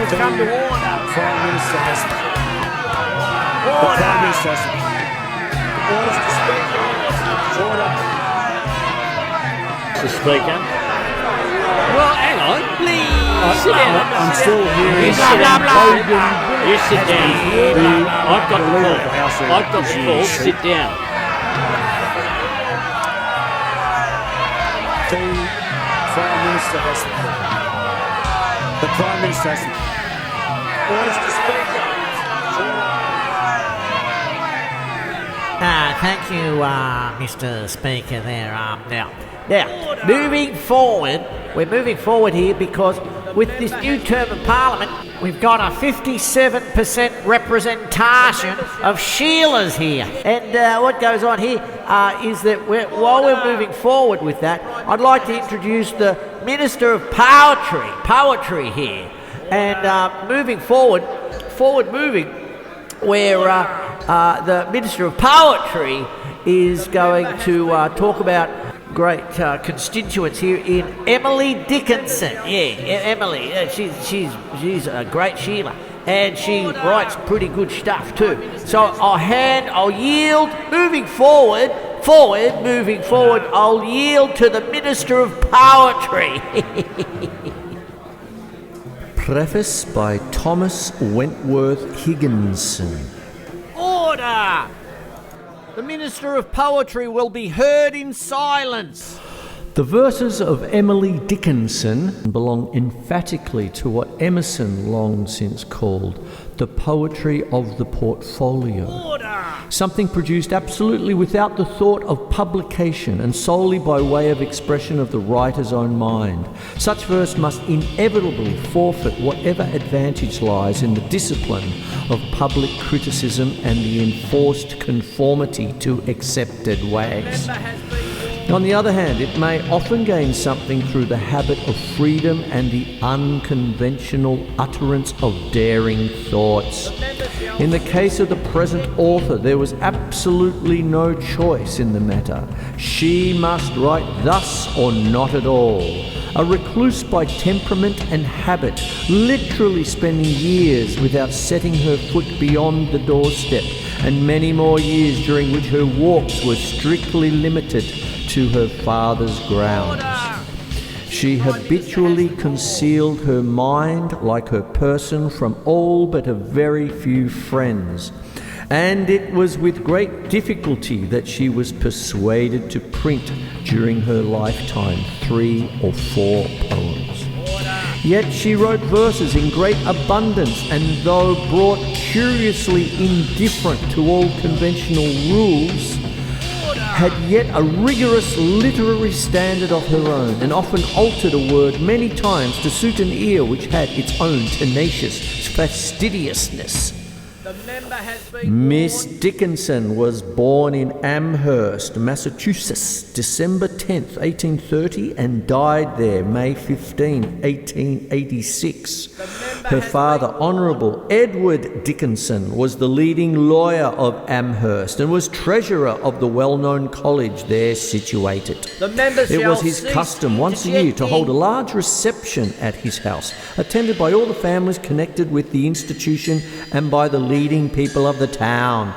has come to order. Prime Minister has... Order! The Prime Minister has... Orders to speak. Order. Mr. Speaker. Well, hang on, please. Sit down. I'm still hearing... You sit down. You sit down. I've got the call. I've got the call. Sit down. The Prime Minister has... The Prime Minister has... Orders to speak. Thank you, Mr. Speaker there. Now, moving forward, we're moving forward here because with this new term of Parliament, we've got a 57% representation of Sheilas here. And what goes on here is that while we're moving forward with that, I'd like to introduce the Minister of Poetry here. And moving forward moving, where the Minister of Poetry is going to talk about great constituents here in Emily Dickinson. Emily. She's a great Sheila, and she writes pretty good stuff too. So I'll yield. Moving forward, I'll yield to the Minister of Poetry. Preface by Thomas Wentworth Higginson. Order! The Minister of Poetry will be heard in silence. The verses of Emily Dickinson belong emphatically to what Emerson long since called the poetry of the portfolio. Order! Something produced absolutely without the thought of publication and solely by way of expression of the writer's own mind. Such verse must inevitably forfeit whatever advantage lies in the discipline of public criticism and the enforced conformity to accepted ways. On the other hand, it may often gain something through the habit of freedom and the unconventional utterance of daring thoughts. In the case of the present author, there was absolutely no choice in the matter. She must write thus or not at all. A recluse by temperament and habit, literally spending years without setting her foot beyond the doorstep, and many more years during which her walks were strictly limited to her father's grounds. She habitually concealed her mind, like her person, from all but a very few friends, and it was with great difficulty that she was persuaded to print during her lifetime 3 or 4 poems. Yet she wrote verses in great abundance, and though brought curiously indifferent to all conventional rules, had yet a rigorous literary standard of her own, and often altered a word many times to suit an ear which had its own tenacious fastidiousness. Miss Dickinson was born in Amherst, Massachusetts, December 10th, 1830, and died there May 15, 1886. Her father, Honourable Edward Dickinson, was the leading lawyer of Amherst and was treasurer of the well-known college there situated. It was his custom once a year to hold a large reception at his house, attended by all the families connected with the institution and by the leading people of the town.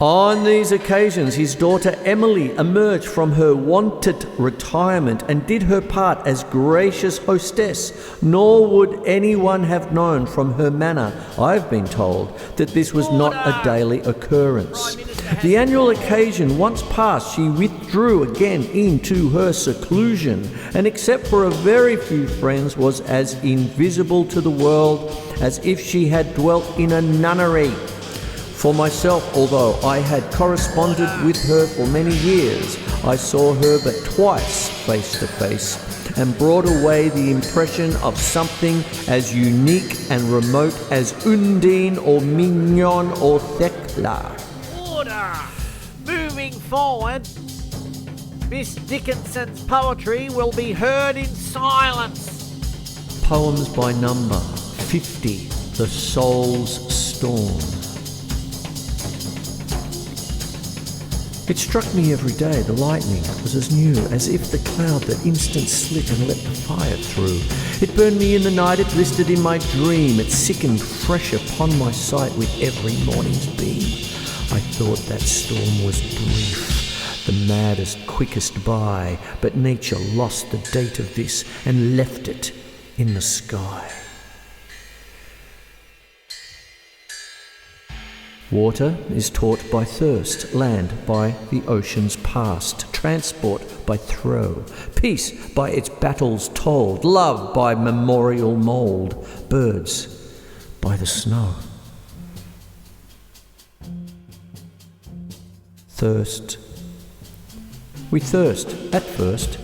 On these occasions, his daughter Emily emerged from her wonted retirement and did her part as gracious hostess, nor would anyone have known from her manner, I've been told, that this was not a daily occurrence. The annual occasion once passed, she withdrew again into her seclusion, and except for a very few friends, was as invisible to the world as if she had dwelt in a nunnery. For myself, although I had corresponded with her for many years, I saw her but twice face to face, and brought away the impression of something as unique and remote as Undine or Mignon or Thecla. Order! Moving forward, Miss Dickinson's poetry will be heard in silence. Poems by number 50, The Soul's Storm. It struck me every day. The lightning was as new as if the cloud that instant slit and let the fire through. It burned me in the night, it blistered in my dream. It sickened fresh upon my sight with every morning's beam. I thought that storm was brief, the maddest, quickest by, but nature lost the date of this and left it in the sky. Water is taught by thirst, land by the ocean's past, transport by throw, peace by its battles told, love by memorial mould, birds by the snow. Thirst. We thirst at first,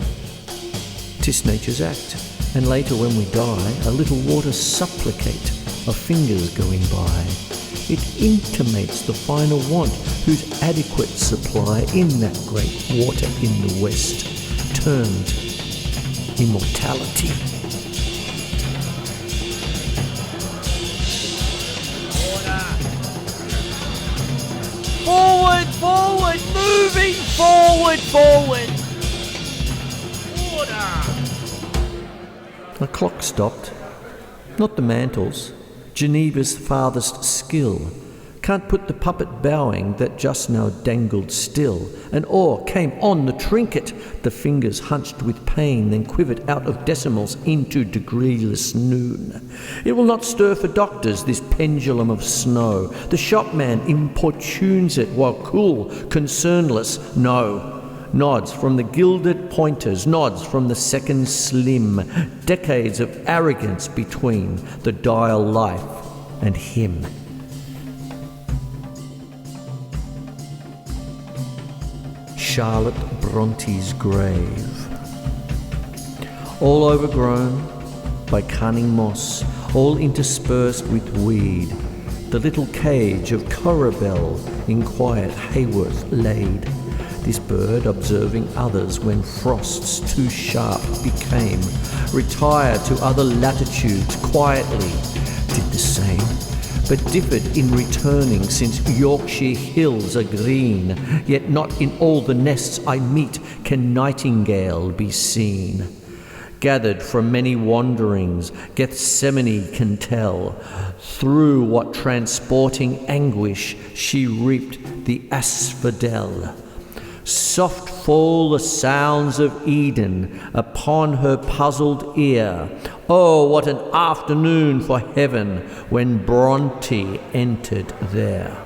'tis nature's act, and later when we die, a little water supplicate of fingers going by. It intimates the final want, whose adequate supply in that great water in the west, termed immortality. Forward, forward, moving forward, forward. Order. The clock stopped, not the mantles, Geneva's farthest skill. Can't put the puppet bowing that just now dangled still. An oar came on the trinket, the fingers hunched with pain, then quivered out of decimals into degreeless noon. It will not stir for doctors, this pendulum of snow. The shopman importunes it while cool, concernless, no. Nods from the gilded pointers, nods from the second slim. Decades of arrogance between the dial life and him. Charlotte Bronte's grave. All overgrown by cunning moss, all interspersed with weed. The little cage of Corabelle in quiet Hayworth laid. This bird, observing others when frosts too sharp became, retired to other latitudes quietly, did the same, but differed in returning, since Yorkshire hills are green, yet not in all the nests I meet can nightingale be seen. Gathered from many wanderings, Gethsemane can tell, through what transporting anguish she reaped the asphodel. Soft fall the sounds of Eden upon her puzzled ear. Oh, what an afternoon for heaven when Bronte entered there.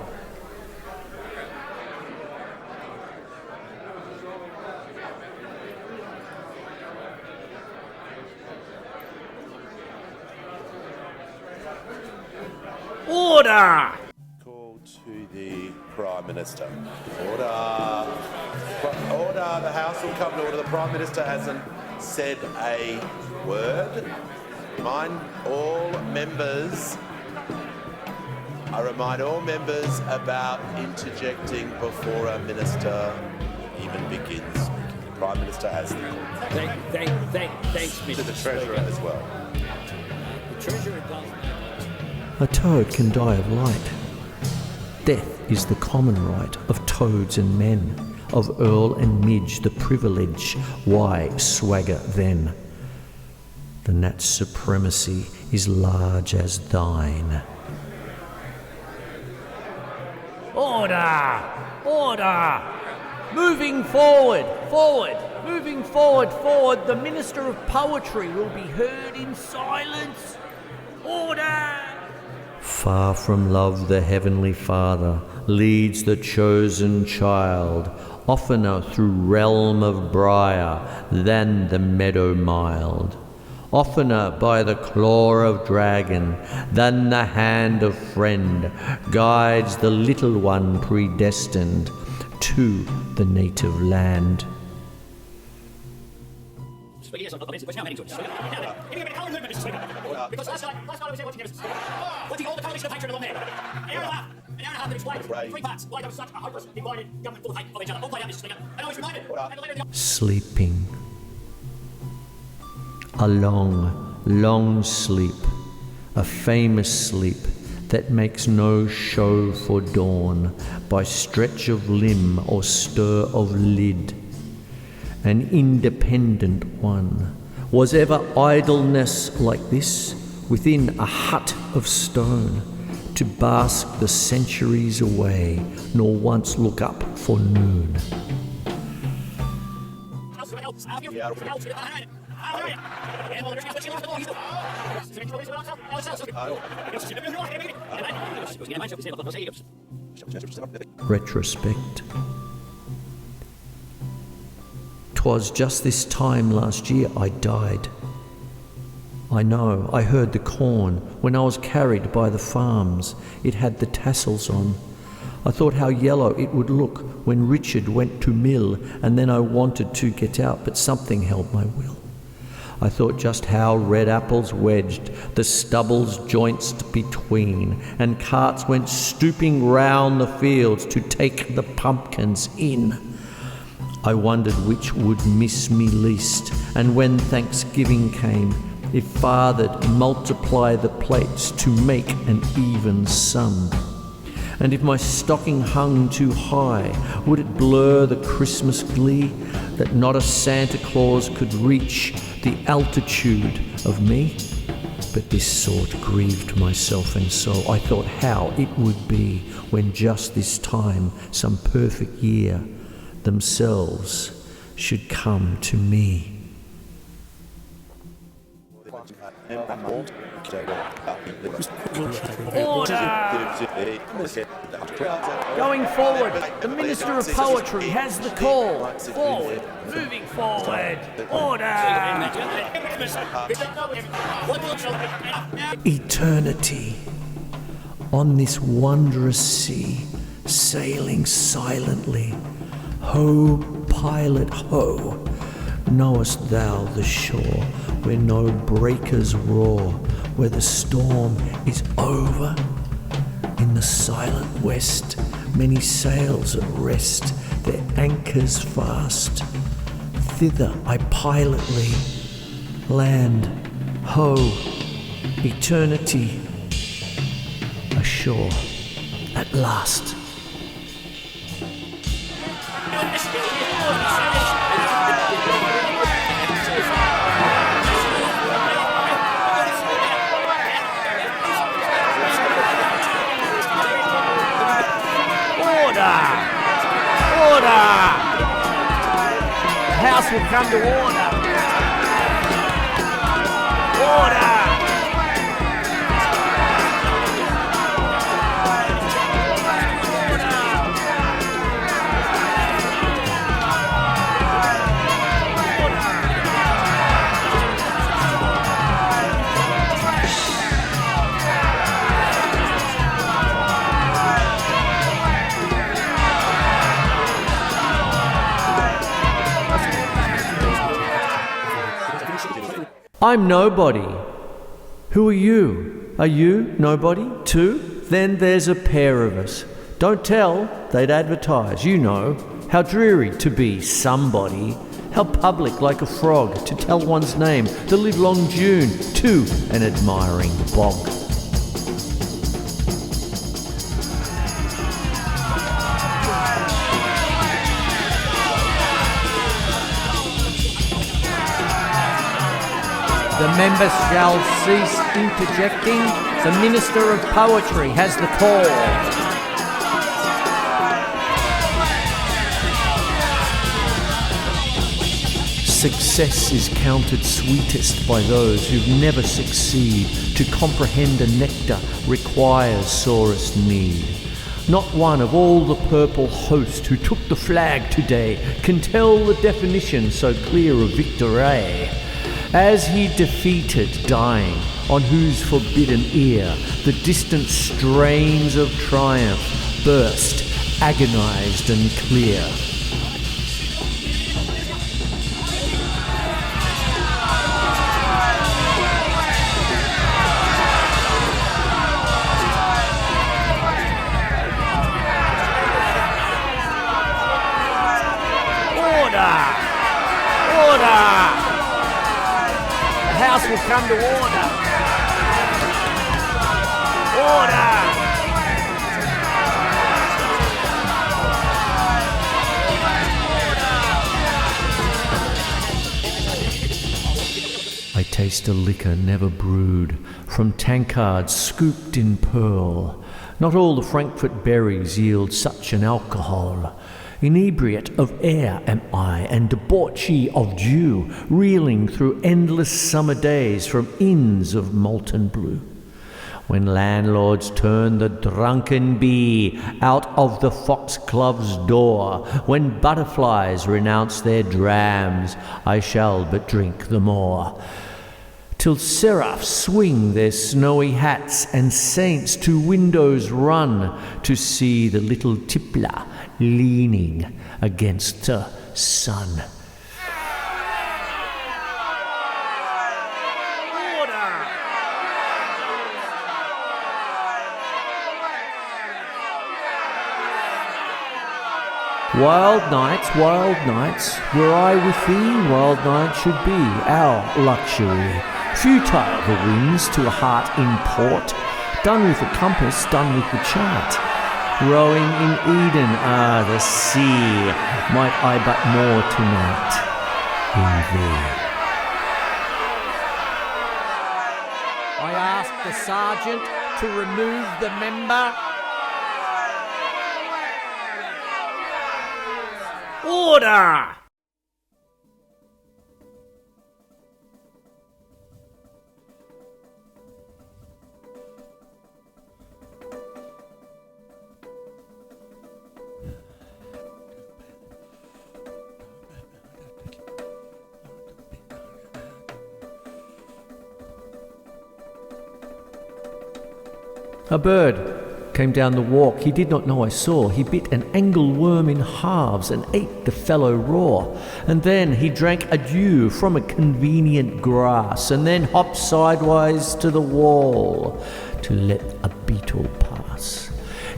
Order! Call to the Prime Minister. Order. Order. The House will come to order. The Prime Minister hasn't said a word. I remind all members about interjecting before a minister even begins speaking. The Prime Minister has the call. Thanks, Mr. To the Treasurer as well. The Treasurer does. A toad can die of light. Death is the common right of toads and men, of earl and midge the privilege. Why swagger then? The gnat's supremacy is large as thine. Order! Order! Moving forward, forward, moving forward, forward. The Minister of Poetry will be heard in silence. Order! Far from love the Heavenly Father leads the chosen child, oftener through realm of briar than the meadow mild, oftener by the claw of dragon than the hand of friend, guides the little one predestined to the native land. Because last night I was able to give us putting all the coalition of hatred along there. An hour and a half to explain. Three parts. Why there was such a hopeless, divided government full of hate of each other. All played out this slinger. And I was reminded. Sleeping. A long, long sleep. A famous sleep that makes no show for dawn by stretch of limb or stir of lid. An independent one. Was ever idleness like this within a hut of stone, to bask the centuries away, nor once look up for noon? Retrospect. 'Twas just this time last year I died. I know, I heard the corn when I was carried by the farms. It had the tassels on. I thought how yellow it would look when Richard went to mill, and then I wanted to get out, but something held my will. I thought just how red apples wedged the stubble's joints between, and carts went stooping round the fields to take the pumpkins in. I wondered which would miss me least, and when Thanksgiving came, if Father'd multiply the plates to make an even sum. And if my stocking hung too high, would it blur the Christmas glee, that not a Santa Claus could reach the altitude of me? But this thought grieved myself, and so I thought how it would be when just this time, some perfect year, themselves should come to me. Going forward, the Minister of Poetry has the call. Forward, moving forward. Order! Eternity on this wondrous sea, sailing silently. Ho, pilot, ho! Knowest thou the shore where no breakers roar, where the storm is over? In the silent west, many sails at rest, their anchors fast. Thither I pilotly land, ho, eternity ashore at last. Order! The House will come to order. Order! I'm nobody. Who are you? Are you nobody too? Then there's a pair of us. Don't tell, they'd advertise. You know, how dreary to be somebody. How public like a frog to tell one's name the livelong June to an admiring bog. The members shall cease interjecting. The Minister of Poetry has the call. Success is counted sweetest by those who never succeed. To comprehend a nectar requires sorest need. Not one of all the purple host who took the flag today can tell the definition so clear of victory. As he defeated, dying, on whose forbidden ear the distant strains of triumph burst, agonized and clear. House will come to order. I taste a liquor never brewed, from tankards scooped in pearl. Not all the Frankfurt berries yield such an alcohol. Inebriate of air am I, and debauchee of dew, reeling through endless summer days from inns of molten blue. When landlords turn the drunken bee out of the foxglove's door, when butterflies renounce their drams, I shall but drink the more. Till seraphs swing their snowy hats, and saints to windows run to see the little tippler leaning against the sun. Wild nights, were I with thee, wild nights should be our luxury. Futile the winds to a heart in port, done with the compass, done with the chart. Rowing in Eden, the sea, might I but moor tonight in thee. I ask the sergeant to remove the member. Order! A bird came down the walk he did not know I saw. He bit an angleworm in halves and ate the fellow raw. And then he drank a dew from a convenient grass, and then hopped sidewise to the wall to let a beetle pass.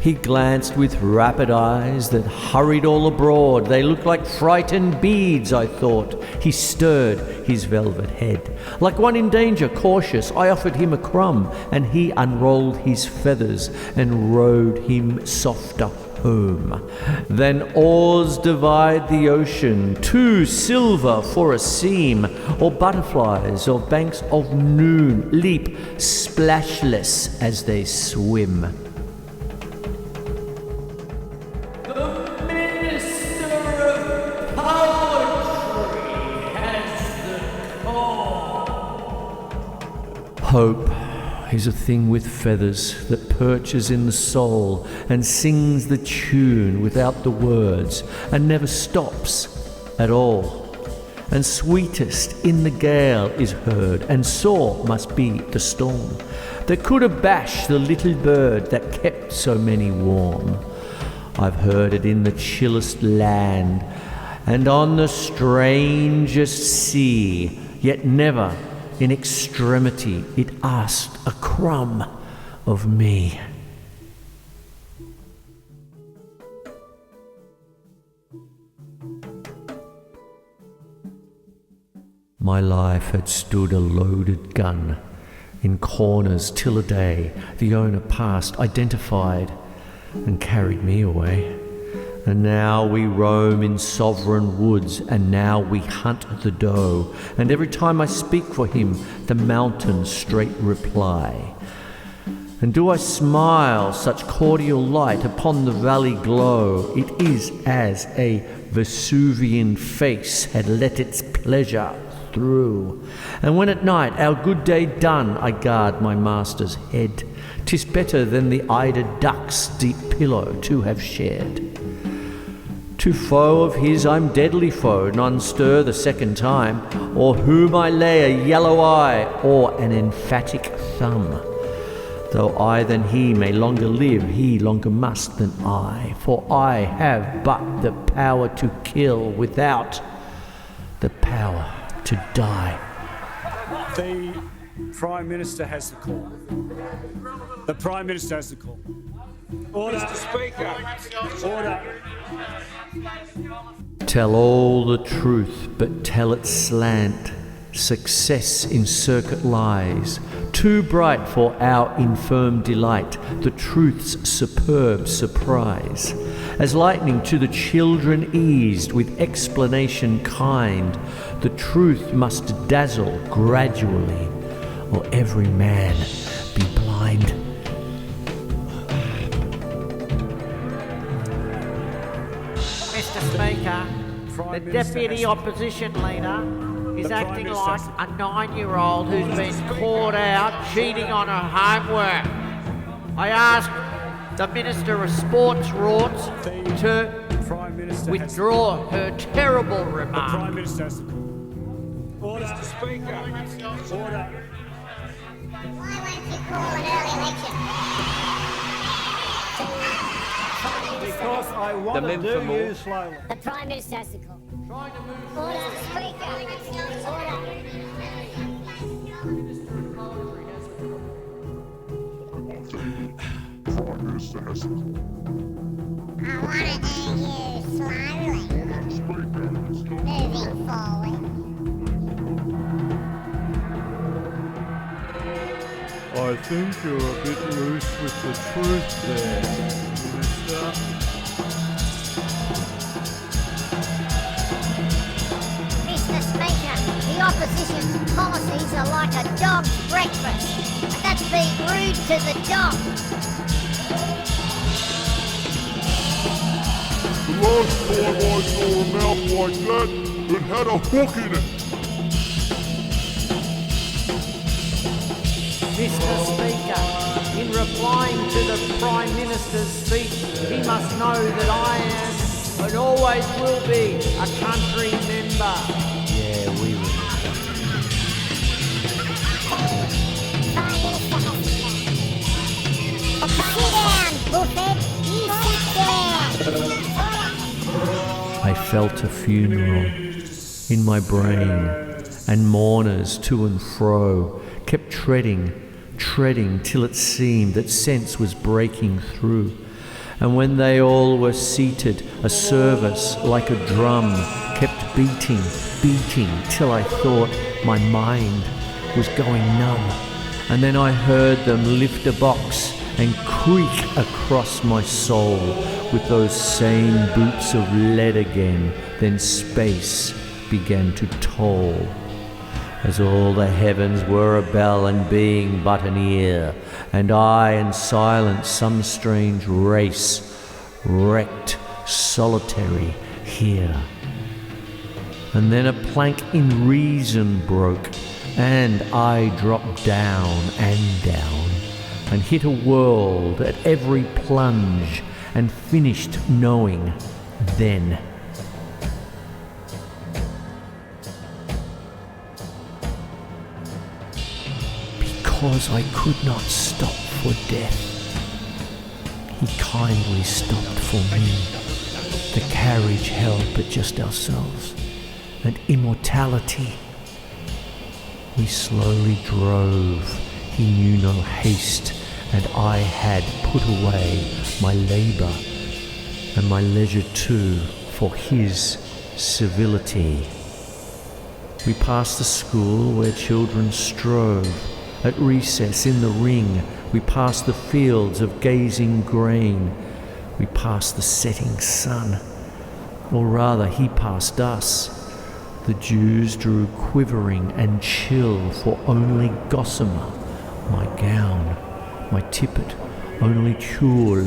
He glanced with rapid eyes that hurried all abroad. They looked like frightened beads, I thought. He stirred his velvet head. Like one in danger, cautious, I offered him a crumb, and he unrolled his feathers and rowed him softer home. Then oars divide the ocean, two silver for a seam, or butterflies or banks of noon leap splashless as they swim. Hope is a thing with feathers that perches in the soul and sings the tune without the words and never stops at all. And sweetest in the gale is heard, and sore must be the storm that could abash the little bird that kept so many warm. I've heard it in the chillest land and on the strangest sea, yet never in extremity it asked a crumb of me. My life had stood a loaded gun in corners till a day the owner passed, identified, and carried me away. And now we roam in sovereign woods, and now we hunt the doe, and every time I speak for him, the mountains straight reply. And do I smile such cordial light upon the valley glow, it is as a Vesuvian face had let its pleasure through. And when at night, our good day done, I guard my master's head, 'tis better than the eider duck's deep pillow to have shared. To foe of his I'm deadly foe, none stir the second time, or whom I lay a yellow eye or an emphatic thumb. Though I than he may longer live, he longer must than I, for I have but the power to kill without the power to die. The Prime Minister has the call. The Prime Minister has the call. Order. Mr. Speaker. Order. Tell all the truth, but tell it slant. Success in circuit lies, too bright for our infirm delight, the truth's superb surprise. As lightning to the children eased with explanation kind, the truth must dazzle gradually, or every man be blind. Mr. Speaker, the Deputy Opposition Leader is acting like a 9-year-old who's been caught out cheating on her homework. I ask the Minister of Sports Rorts to withdraw her terrible remark. The Prime Minister has the call. Order. Mr. Speaker. Order. Why won't you call an early election? Because I want to do you slowly. The Prime Minister has the call. Order. Speaker. I want to do you slowly. Moving forward. I think you're a bit loose with the truth there, Minister. Mr. Speaker, the opposition's policies are like a dog's breakfast. But that's being rude to the dog. The last time I saw a mouth like that, it had a hook in it. Mr. Speaker, in replying to the Prime Minister's speech, he must know that I am and always will be a country member. Yeah, we will. Sit down, Bullhead. You sit down. I felt a funeral in my brain, and mourners to and fro kept treading till it seemed that sense was breaking through. And when they all were seated, a service like a drum kept beating till I thought my mind was going numb. And then I heard them lift a box and creak across my soul with those same boots of lead again. Then space began to toll, as all the heavens were a bell and being but an ear, and I and silence some strange race, wrecked, solitary here. And then a plank in reason broke, and I dropped down, and hit a world at every plunge, and finished knowing then. Because I could not stop for death, he kindly stopped for me. The carriage held but just ourselves, and immortality. We slowly drove, he knew no haste, and I had put away my labour, and my leisure too, for his civility. We passed the school where children strove. At recess in the ring, we passed the fields of gazing grain. We passed the setting sun, or rather he passed us. The dews drew quivering and chill for only gossamer, my gown, my tippet, only tulle.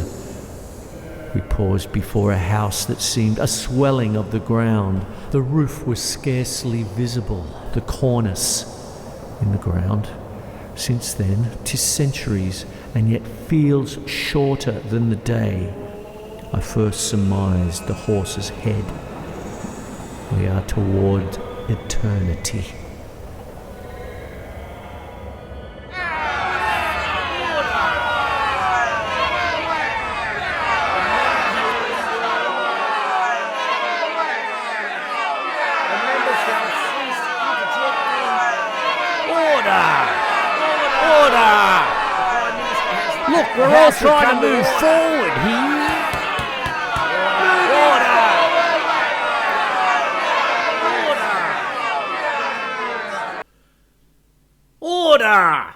We paused before a house that seemed a swelling of the ground. The roof was scarcely visible, the cornice in the ground. Since then, 'tis centuries, and yet feels shorter than the day. I first surmised the horse's head. We are toward eternity. Look, we're all trying to move forward here. order!